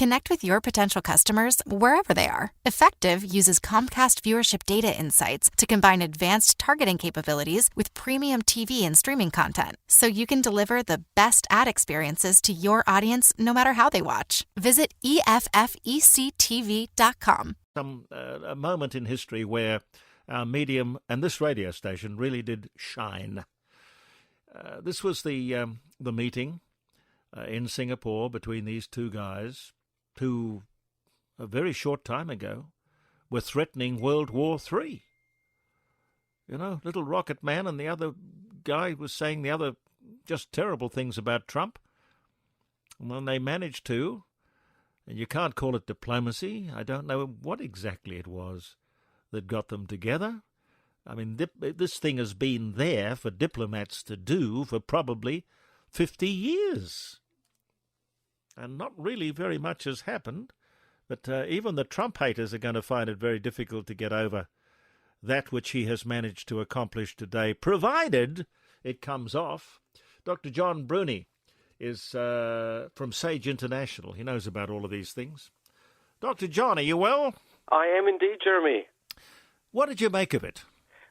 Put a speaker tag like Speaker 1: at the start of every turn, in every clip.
Speaker 1: Connect with your potential customers wherever they are. Effective uses Comcast viewership data insights to combine advanced targeting capabilities with premium TV and streaming content, so you can deliver the best ad experiences to your audience no matter how they watch. Visit EFFECTV.com.
Speaker 2: A moment in history where our medium and this radio station really did shine. This was the meeting in Singapore between these two guys who, a very short time ago, were threatening World War III. You know, little rocket man, and the other guy was saying the other just terrible things about Trump. And when they managed to, and you can't call it diplomacy, I don't know what exactly it was that got them together. I mean, this thing has been there for diplomats to do for probably 50 years. And not really very much has happened. But even the Trump haters are going to find it very difficult to get over that which he has managed to accomplish today, provided it comes off. Dr. John Bruni is from Sage International. He knows about all of these things. Dr. John, are you well?
Speaker 3: I am indeed, Jeremy.
Speaker 2: What did you make of it?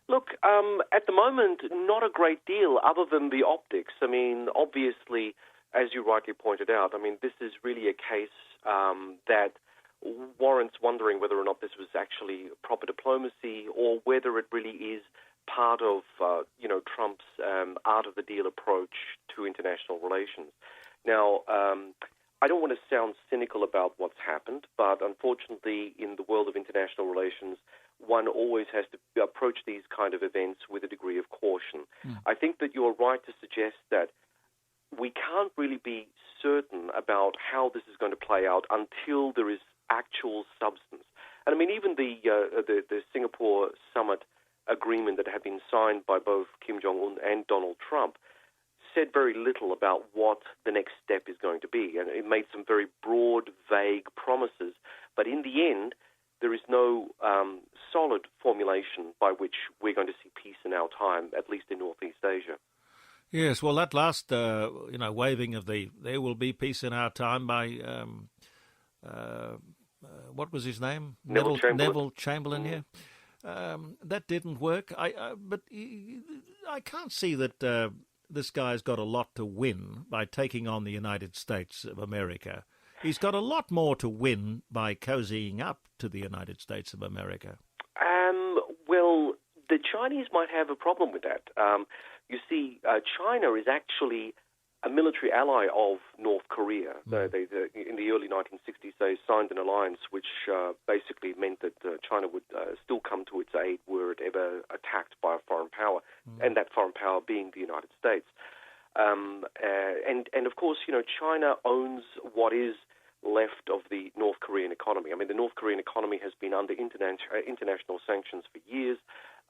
Speaker 3: Look, at the moment, not a great deal other than the optics. I mean, obviously, as you rightly pointed out, I mean, this is really a case that warrants wondering whether or not this was actually proper diplomacy or whether it really is part of, Trump's art of the deal approach to international relations. Now, I don't want to sound cynical about what's happened, but unfortunately, in the world of international relations, one always has to approach these kind of events with a degree of caution. I think that you're right to suggest that we can't really be certain about how this is going to play out until there is actual substance. And I mean, even the Singapore summit agreement that had been signed by both Kim Jong-un and Donald Trump said very little about what the next step is going to be. And it made some very broad, vague promises. But in the end, there is no solid formulation by which we're going to see peace in our time, at least in Northeast Asia.
Speaker 2: Yes, well, that last, waving of the "there will be peace in our time" by, what was his name? Neville Chamberlain, yeah. That didn't work. But I can't see that this guy's got a lot to win by taking on the United States of America. He's got a lot more to win by cozying up to the United States of America.
Speaker 3: Well, the Chinese might have a problem with that. You see, China is actually a military ally of North Korea. In the early 1960s, they signed an alliance which basically meant that China would still come to its aid were it ever attacked by a foreign power, and that foreign power being the United States. And of course, China owns what is left of the North Korean economy. I mean, the North Korean economy has been under international sanctions for years.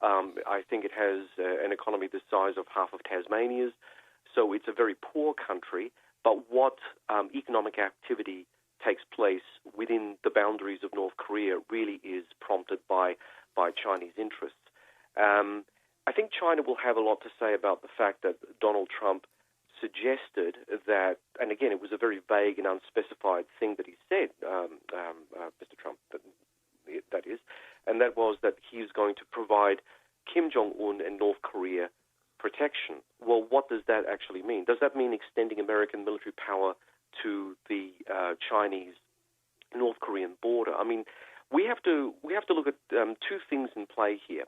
Speaker 3: I think it has an economy the size of half of Tasmania's. So it's a very poor country, but what economic activity takes place within the boundaries of North Korea really is prompted by Chinese interests. I think China will have a lot to say about the fact that Donald Trump suggested that, and again, it was a very vague and unspecified thing that he said, Mr. Trump, that is, and that was that he is going to provide Kim Jong-un and North Korea protection. Well, what does that actually mean? Does that mean extending American military power to the Chinese North Korean border? I mean, we have to look at two things in play here.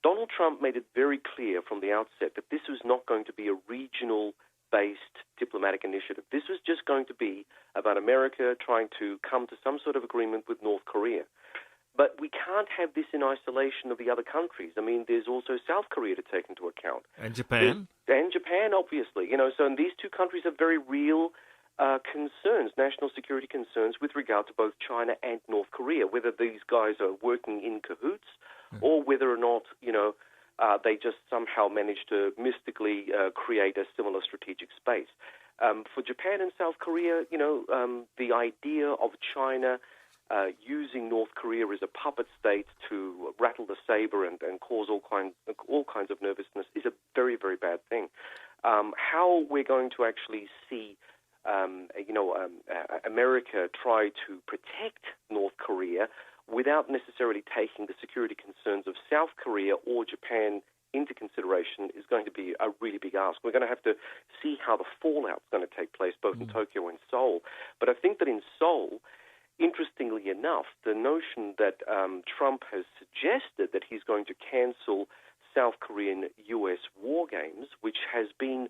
Speaker 3: Donald Trump made it very clear from the outset that this was not going to be a regional-based diplomatic initiative. This was just going to be about America trying to come to some sort of agreement with North Korea. But we can't have this in isolation of the other countries. I mean, there's also South Korea to take into account.
Speaker 2: And Japan?
Speaker 3: And Japan, obviously. So these two countries have very real concerns, national security concerns, with regard to both China and North Korea, whether these guys are working in cahoots or whether or not, they just somehow manage to mystically create a similar strategic space. For Japan and South Korea, the idea of China using North Korea as a puppet state to rattle the saber and cause all kinds of nervousness is a very, very bad thing. How we're going to actually see America try to protect North Korea without necessarily taking the security concerns of South Korea or Japan into consideration is going to be a really big ask. We're going to have to see how the fallout is going to take place both in Tokyo and Seoul. But I think that in Seoul, interestingly enough, the notion that Trump has suggested that he's going to cancel South Korean-US war games, which has been,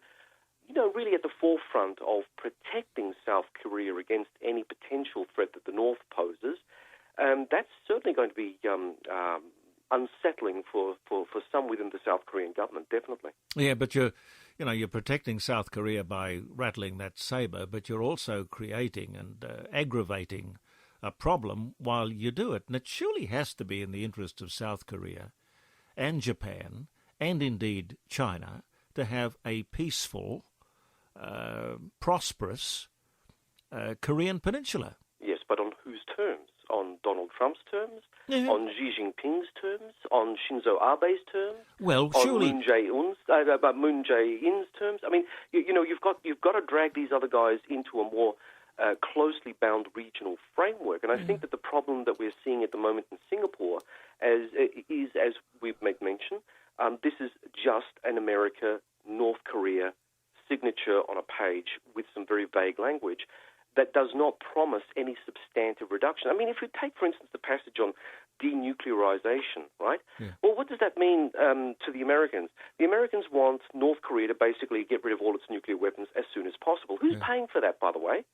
Speaker 3: really at the forefront of protecting South Korea against any potential threat that the North poses, that's certainly going to be unsettling for some within the South Korean government, definitely.
Speaker 2: Yeah, but you're protecting South Korea by rattling that saber, but you're also creating and aggravating a problem while you do it. And it surely has to be in the interest of South Korea and Japan and indeed China to have a peaceful, prosperous Korean peninsula.
Speaker 3: Yes, but on whose terms? On Donald Trump's terms?
Speaker 2: Yeah.
Speaker 3: On Xi Jinping's terms? On Shinzo Abe's terms?
Speaker 2: Well,
Speaker 3: on
Speaker 2: surely
Speaker 3: Moon Jae-in's terms? I mean, you've got to drag these other guys into a more closely bound regional framework, and I think that the problem that we're seeing at the moment in Singapore as we've made mention, this is just an America-North Korea signature on a page with some very vague language that does not promise any substantive reduction. I mean, if you take, for instance, the passage on denuclearization, right? Yeah. Well, what does that mean to the Americans? The Americans want North Korea to basically get rid of all its nuclear weapons as soon as possible. Who's paying for that, by the way?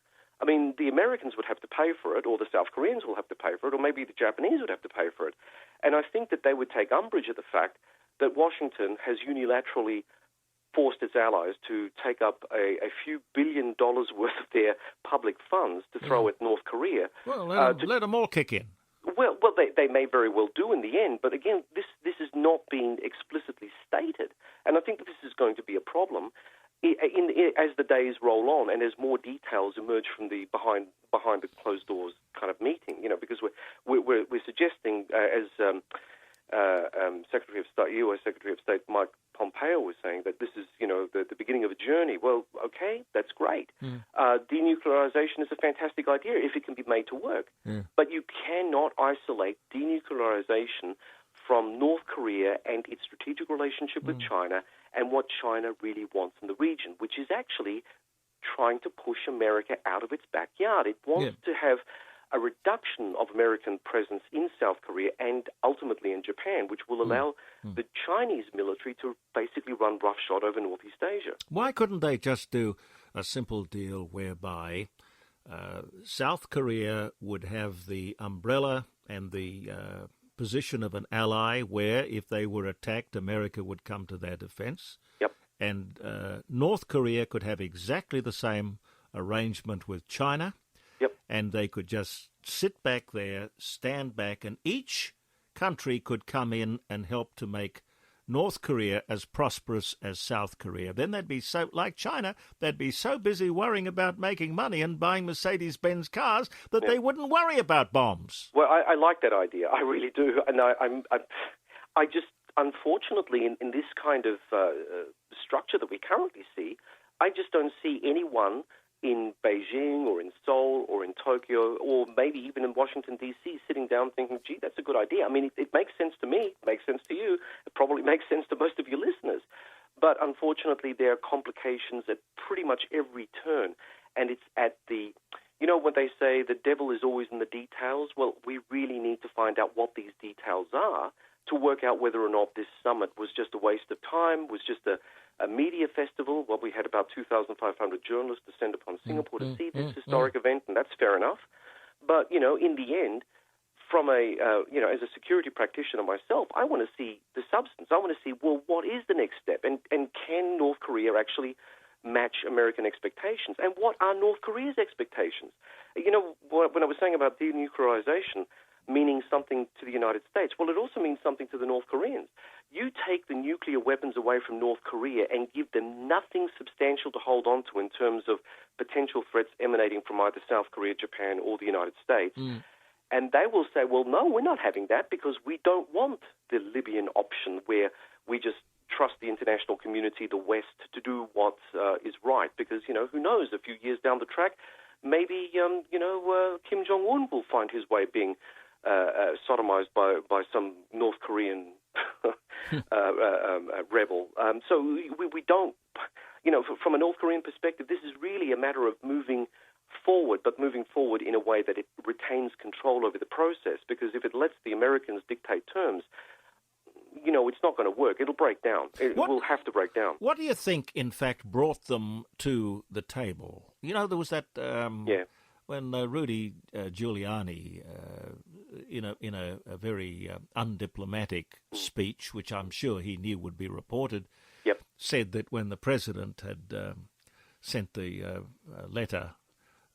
Speaker 3: I mean, the Americans would have to pay for it, or the South Koreans will have to pay for it, or maybe the Japanese would have to pay for it. And I think that they would take umbrage at the fact that Washington has unilaterally forced its allies to take up a few $1 billion worth of their public funds to throw at North Korea.
Speaker 2: Well, let them all kick in.
Speaker 3: Well, they may very well do in the end, but again, this is not being explicitly stated, and I think that this is going to be a problem as the days roll on and as more details emerge from the behind the closed doors kind of meeting. Because we're suggesting as Secretary of State, U.S. Secretary of State Mike Pompeo was saying that this is, the beginning of a journey. Well, okay, that's great. Denuclearization is a fantastic idea if it can be made to work. But you cannot isolate denuclearization from North Korea and its strategic relationship with China and what China really wants in the region, which is actually trying to push America out of its backyard. It wants to have a reduction of American presence in South Korea and ultimately in Japan, which will allow the Chinese military to basically run roughshod over Northeast Asia.
Speaker 2: Why couldn't they just do a simple deal whereby South Korea would have the umbrella and the position of an ally where, if they were attacked, America would come to their defense?
Speaker 3: Yep.
Speaker 2: And North Korea could have exactly the same arrangement with China.
Speaker 3: Yep.
Speaker 2: And they could just sit back there, stand back, and each country could come in and help to make North Korea as prosperous as South Korea. Then they'd be so, like China, they'd be so busy worrying about making money and buying Mercedes-Benz cars that they wouldn't worry about bombs.
Speaker 3: Well, I like that idea. I really do. And I just, unfortunately, in this kind of structure that we currently see, I just don't see anyone in Beijing or in Seoul or in Tokyo or maybe even in Washington, D.C., sitting down thinking, gee, that's a good idea. I mean, it makes sense to me, it makes sense to you, it probably makes sense to most of your listeners. But unfortunately, there are complications at pretty much every turn. And it's at the, when they say the devil is always in the details, well, we really need to find out what these details are to work out whether or not this summit was just a waste of time, was just a media festival. Well, we had about 2,500 journalists descend upon Singapore to see this historic event, and that's fair enough. But, in the end, from as a security practitioner myself, I want to see the substance. I want to see, well, what is the next step? And can North Korea actually match American expectations? And what are North Korea's expectations? When I was saying about denuclearization meaning something to the United States, well, it also means something to the North Koreans. You take the nuclear weapons away from North Korea and give them nothing substantial to hold on to in terms of potential threats emanating from either South Korea, Japan, or the United States. And they will say, well, no, we're not having that because we don't want the Libyan option where we just trust the international community, the West, to do what is right. Because, who knows, a few years down the track, maybe, Kim Jong-un will find his way being sodomized by some North Korean rebel. So we don't, from a North Korean perspective, this is really a matter of moving forward, but moving forward in a way that it retains control over the process. Because if it lets the Americans dictate terms, it's not going to work. It'll break down. It will have to break down.
Speaker 2: What do you think, in fact, brought them to the table? There was that when Rudy Giuliani, in a very undiplomatic speech, which I'm sure he knew would be reported, said that when the president had sent the letter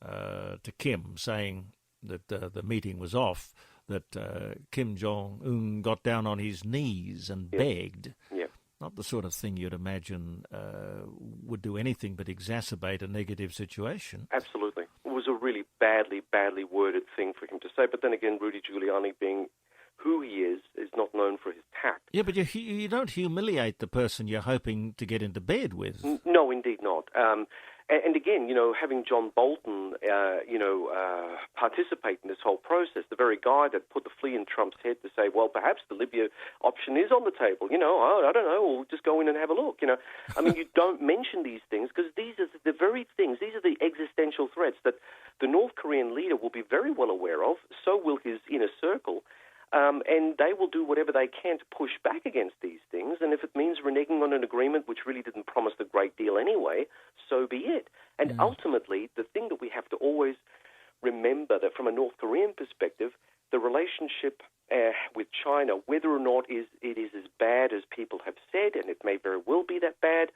Speaker 2: to Kim saying that the meeting was off, that Kim Jong-un got down on his knees and begged. Not the sort of thing you'd imagine would do anything but exacerbate a negative situation.
Speaker 3: Absolutely. It was a really badly worded thing for him to say. But then again, Rudy Giuliani, being who he is not known for his tact.
Speaker 2: Yeah, but you don't humiliate the person you're hoping to get into bed with.
Speaker 3: No, indeed not. And again, having John Bolton, participate in this whole process, the very guy that put the flea in Trump's head to say, well, perhaps the Libya option is on the table. I don't know, we'll just go in and have a look. I mean, you don't mention these things because these are the very things, these are the existential threats that the North Korean leader will be very well aware of, so will his inner circle. And they will do whatever they can to push back against these things. And if it means reneging on an agreement which really didn't promise a great deal anyway, so be it. And ultimately, the thing that we have to always remember that from a North Korean perspective, the relationship with China, whether or not it is as bad as people have said, and it may very well be that bad,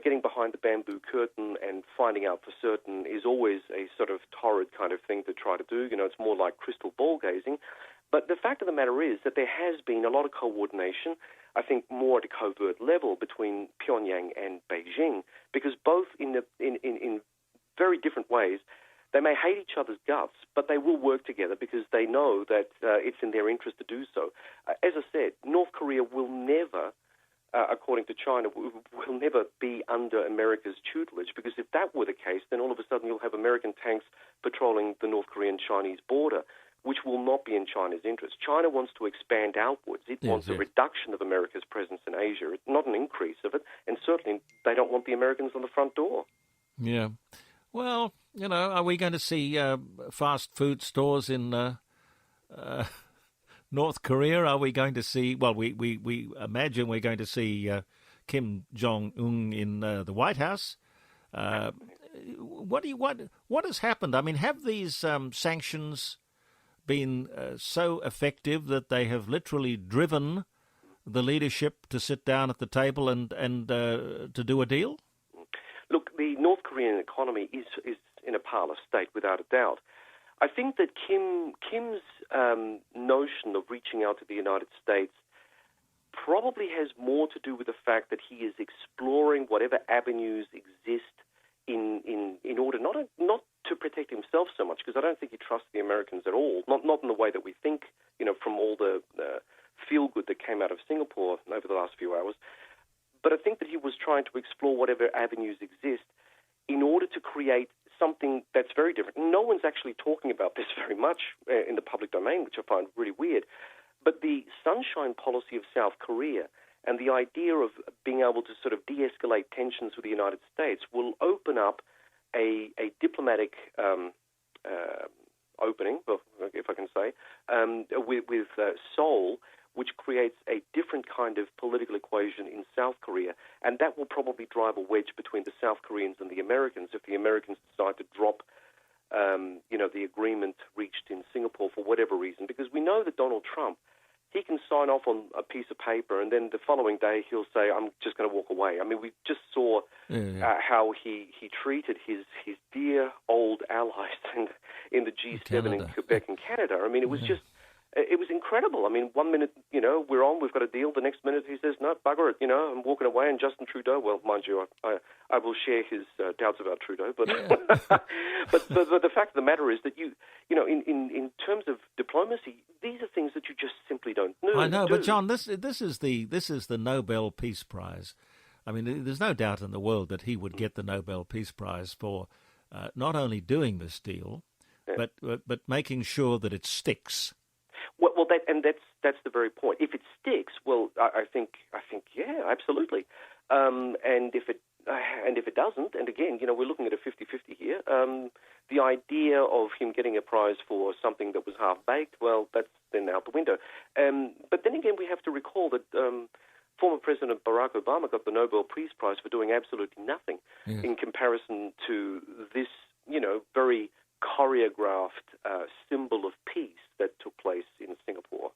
Speaker 3: getting behind the bamboo curtain and finding out for certain is always a sort of torrid kind of thing to try to do. It's more like crystal ball gazing. But the fact of the matter is that there has been a lot of coordination, I think more at a covert level between Pyongyang and Beijing, because both in very different ways, they may hate each other's guts, but they will work together because they know that it's in their interest to do so. As I said, North Korea will never, according to China, will never be under America's tutelage, because if that were the case, then all of a sudden you'll have American tanks patrolling the North Korean-Chinese border, which will not be in China's interest. China wants to expand outwards. It wants a reduction of America's presence in Asia, not an increase of it, and certainly they don't want the Americans on the front door. Yeah.
Speaker 2: Well, are we going to see fast food stores in North Korea? Are we going to see, well, we imagine we're going to see Kim Jong-un in the White House. What has happened? I mean, have these sanctions been so effective that they have literally driven the leadership to sit down at the table and to do a deal?
Speaker 3: Look, the North Korean economy is in a parlous state, without a doubt. I think that Kim's notion of reaching out to the United States probably has more to do with the fact that he is exploring whatever avenues exist in order not to protect himself so much, because I don't think he trusts the Americans at all, not in the way that we think, from all the feel-good that came out of Singapore over the last few hours. But I think that he was trying to explore whatever avenues exist in order to create something that's very different. No one's actually talking about this very much in the public domain, which I find really weird. But the sunshine policy of South Korea and the idea of being able to sort of de-escalate tensions with the United States will open up a diplomatic opening, if I can say, with Seoul, which creates a different kind of political equation in South Korea. And that will probably drive a wedge between the South Koreans and the Americans if the Americans decide to drop the agreement reached in Singapore for whatever reason. Because we know that Donald Trump, he can sign off on a piece of paper and then the following day he'll say, I'm just going to walk away. I mean, we just saw how he treated his dear old allies in the G7 in Quebec and Canada. I mean, it was just, it was incredible. I mean, 1 minute, we've got a deal. The next minute he says, no, bugger it, I'm walking away. And Justin Trudeau, well, mind you, I will share his doubts about Trudeau. But but the fact of the matter is that in terms of diplomacy, these are things that you just simply don't
Speaker 2: I know, but John, this is the Nobel Peace Prize. I mean, there's no doubt in the world that he would get the Nobel Peace Prize for not only doing this deal, but making sure that it sticks.
Speaker 3: Well, that's the very point. If it sticks, well, I think, yeah, absolutely. And if it doesn't, and again, we're looking at a 50-50 here. The idea of him getting a prize for something that was half-baked, well, that's then out the window. But then again, we have to recall that former President Barack Obama got the Nobel Peace Prize for doing absolutely nothing in comparison to this, very choreographed symbol of peace that took place in Singapore.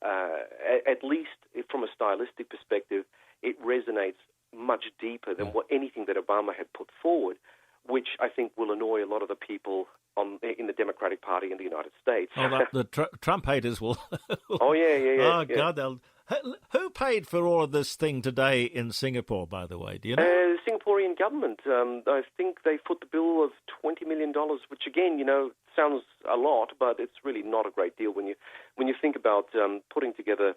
Speaker 3: At least from a stylistic perspective, it resonates much deeper than anything that Obama had put forward, which I think will annoy a lot of the people in the Democratic Party in the United States.
Speaker 2: Oh, the Trump haters will.
Speaker 3: Oh, yeah.
Speaker 2: Oh, God, who paid for all of this thing today in Singapore, by the way? Do you know?
Speaker 3: The Singaporean government. I think they foot the bill of $20 million, which, again, sounds a lot, but it's really not a great deal when you think about putting together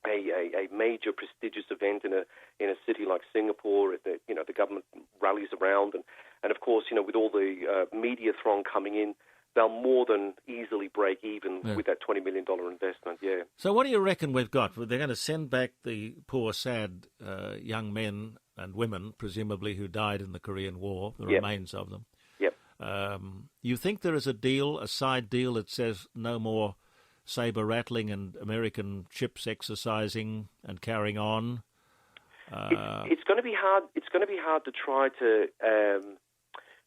Speaker 3: a major prestigious event in a city like Singapore. The government rallies around, and of course, with all the media throng coming in, they'll more than easily break even with that $20 million investment. Yeah.
Speaker 2: So what do you reckon we've got? They're going to send back the poor, sad young men and women, presumably, who died in the Korean War, the remains of them.
Speaker 3: Yep.
Speaker 2: You think there is a side deal that says no more saber rattling and American ships exercising and carrying on?
Speaker 3: It's going to be hard. It's going to be hard to try to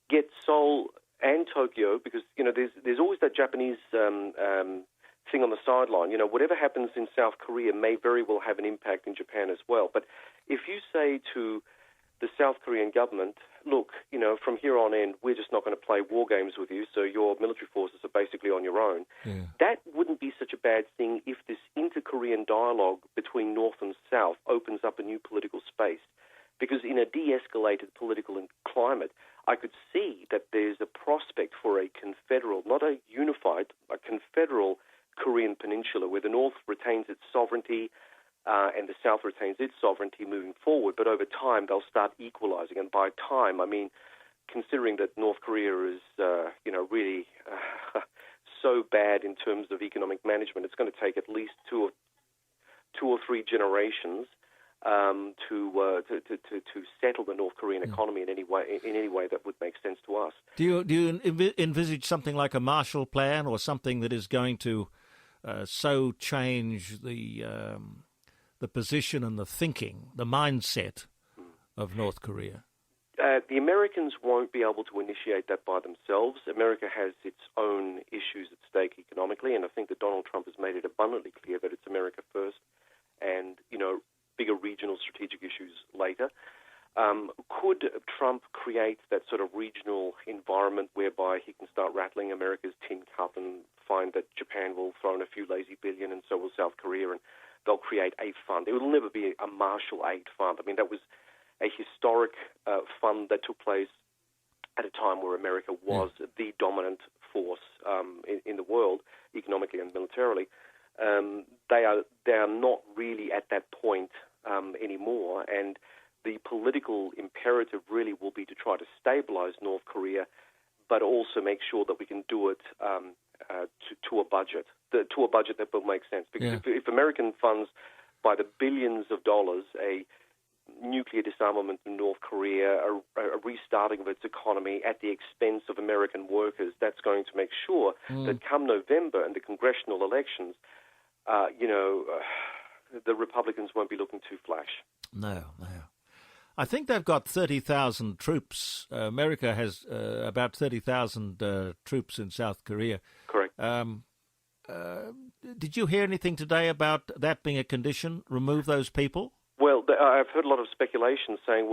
Speaker 3: get Seoul and Tokyo, because there's always that Japanese thing on the sideline. Whatever happens in South Korea may very well have an impact in Japan as well. But if you say to the South Korean government, look, from here on in, we're just not going to play war games with you, so your military forces are basically on your own. Yeah. That wouldn't be such a bad thing if this inter-Korean dialogue between North and South opens up a new political space. Because in a de-escalated political climate, I could see that there's a prospect for a confederal, not a unified, a confederal Korean peninsula where the North retains its sovereignty and the South retains its sovereignty moving forward. But over time, they'll start equalizing. And by time, I mean, considering that North Korea is, really so bad in terms of economic management, it's going to take at least two or three generations to settle the North Korean economy in any way that would make sense to us.
Speaker 2: Do you envisage something like a Marshall Plan or something that is going to so change the position and the thinking, the mindset of North Korea?
Speaker 3: The Americans won't be able to initiate that by themselves. America has its own issues at stake economically, and I think that Donald Trump has made it abundantly clear that it's America first and, bigger regional strategic issues later. Could Trump create that sort of regional environment whereby he can start rattling America's tin cup and find that Japan will throw in a few lazy billion and so will South Korea, and they'll create a fund? It will never be a Marshall Aid Fund. I mean, that was a historic fund that took place at a time where America was the dominant force in the world, economically and militarily. They are not really at that point anymore, and the political imperative really will be to try to stabilize North Korea, but also make sure that we can do it to a budget that will make sense. Because if American funds by the billions of dollars a nuclear disarmament in North Korea, a restarting of its economy at the expense of American workers, that's going to make sure that come November and the congressional elections, the Republicans won't be looking too flash. No.
Speaker 2: I think they've got 30,000 troops. America has about 30,000 troops in South Korea.
Speaker 3: Correct.
Speaker 2: Did you hear anything today about that being a condition? Remove those people?
Speaker 3: Well, I've heard a lot of speculation saying,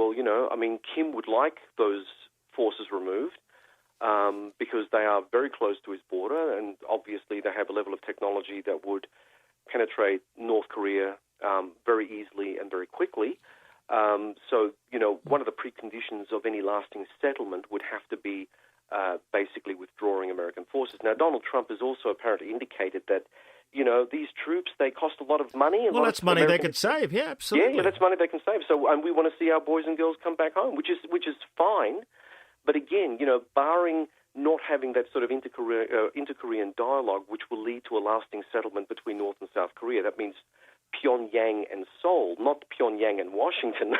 Speaker 3: Kim would like those forces removed because they are very close to his border, and obviously they have a level of technology that would penetrate North Korea very easily and very quickly. So, one of the preconditions of any lasting settlement would have to be basically withdrawing American forces. Now, Donald Trump has also apparently indicated that, these troops, they cost a lot of money.
Speaker 2: Well, that's money they could save, yeah, absolutely.
Speaker 3: Yeah, that's money they can save. So we want to see our boys and girls come back home, which is fine. But again, barring not having that sort of inter-Korean dialogue, which will lead to a lasting settlement between North and South Korea, that means Pyongyang and Seoul, not Pyongyang and Washington.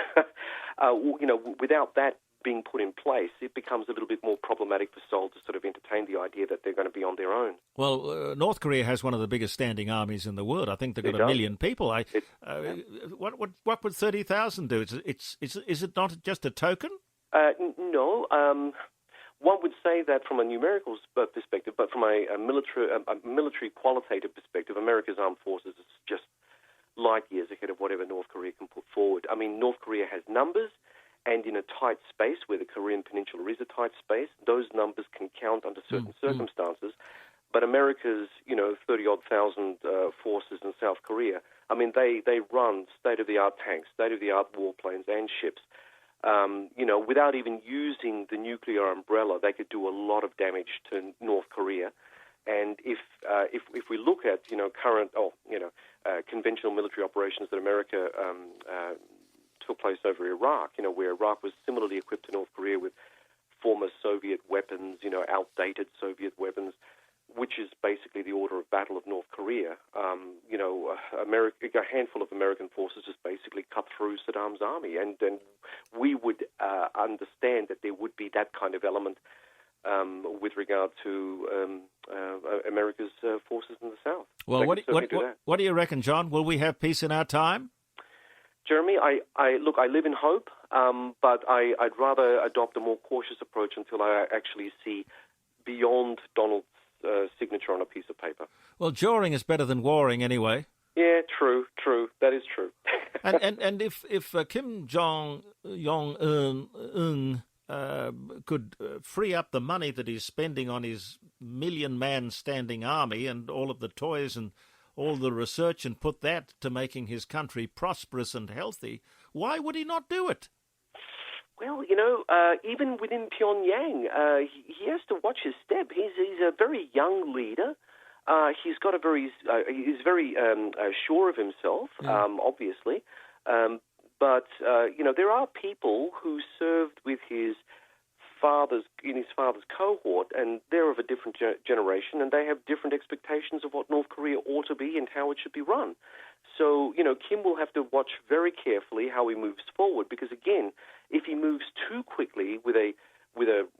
Speaker 3: Without that being put in place, it becomes a little bit more problematic for Seoul to sort of entertain the idea that they're going to be on their own.
Speaker 2: Well, North Korea has one of the biggest standing armies in the world. I think they've got 1 million people. What would 30,000 do? Is it not just a token?
Speaker 3: No. One would say that from a numerical perspective, but from a military qualitative perspective, America's armed forces is just light years ahead of whatever North Korea can put forward. I mean, North Korea has numbers, and in a tight space where the Korean Peninsula is a tight space, those numbers can count under certain circumstances. But America's, 30-odd thousand forces in South Korea, I mean, they run state-of-the-art tanks, state-of-the-art warplanes and ships. Without even using the nuclear umbrella, they could do a lot of damage to North Korea. And if we look at current conventional military operations that America took place over Iraq, where Iraq was similarly equipped to North Korea with former Soviet weapons, outdated Soviet weapons, which is basically the order of battle of North Korea. A handful of American forces just basically cut through Saddam's army, and we would understand that there would be that kind of element with regard to America's forces in the South.
Speaker 2: Well, what do you reckon, John? Will we have peace in our time?
Speaker 3: Jeremy, I live in hope, but I'd rather adopt a more cautious approach until I actually see beyond Donald's signature on a piece of paper.
Speaker 2: Well, jawing is better than warring anyway.
Speaker 3: Yeah, true. That is true.
Speaker 2: and if Kim Jong-un could free up the money that he's spending on his 1 million-man standing army and all of the toys and all the research and put that to making his country prosperous and healthy, why would he not do it?
Speaker 3: Well, even within Pyongyang, he has to watch his step. He's a very young leader. He's very sure of himself, obviously. But there are people who served with his father's cohort, and they're of a different generation, and they have different expectations of what North Korea ought to be and how it should be run. So, Kim will have to watch very carefully how he moves forward, because again, if he moves too quickly with a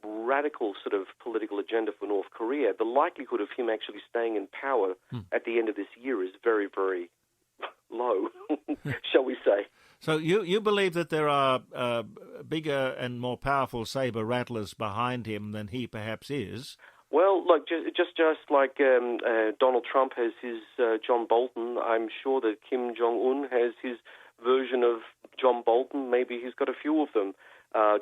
Speaker 3: radical sort of political agenda for North Korea, the likelihood of him actually staying in power at the end of this year is very, very low, shall we say.
Speaker 2: So you believe that there are bigger and more powerful saber rattlers behind him than he perhaps is?
Speaker 3: Well, look, just like Donald Trump has his John Bolton, I'm sure that Kim Jong-un has his version of John Bolton. Maybe he's got a few of them,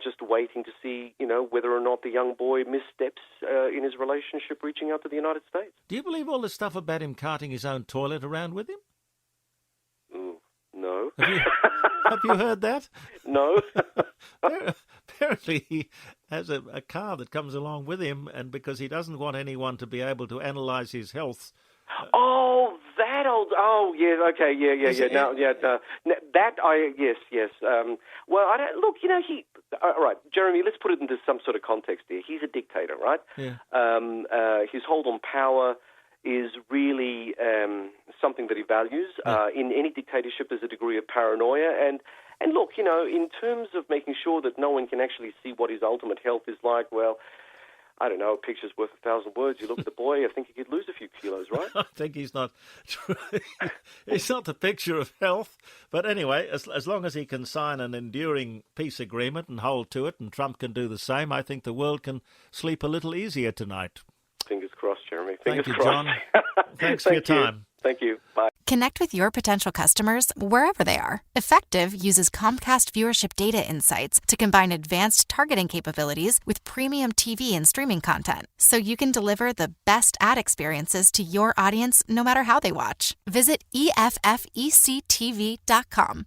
Speaker 3: just waiting to see, whether or not the young boy missteps in his relationship reaching out to the United States.
Speaker 2: Do you believe all this stuff about him carting his own toilet around with him?
Speaker 3: No.
Speaker 2: Have you heard that?
Speaker 3: No.
Speaker 2: Apparently he has a car that comes along with him, and because he doesn't want anyone to be able to analyse his health. Yes. Well, I don't look. All right, Jeremy. Let's put it into some sort of context here. He's a dictator, right? Yeah.
Speaker 3: His hold on power is really something that he values. In any dictatorship, there's a degree of paranoia. And look, in terms of making sure that no one can actually see what his ultimate health is like, well, I don't know, a picture's worth 1,000 words. You look at the boy, I think he could lose a few kilos, right?
Speaker 2: I think he's not the picture of health. But anyway, as long as he can sign an enduring peace agreement and hold to it, and Trump can do the same, I think the world can sleep a little easier tonight.
Speaker 3: Fingers crossed, Jeremy.
Speaker 2: Thank you, John. Thanks for your time.
Speaker 3: Thank you. Bye.
Speaker 1: Connect with your potential customers wherever they are. Effective uses Comcast viewership data insights to combine advanced targeting capabilities with premium TV and streaming content, so you can deliver the best ad experiences to your audience no matter how they watch. Visit EFFECTV.com.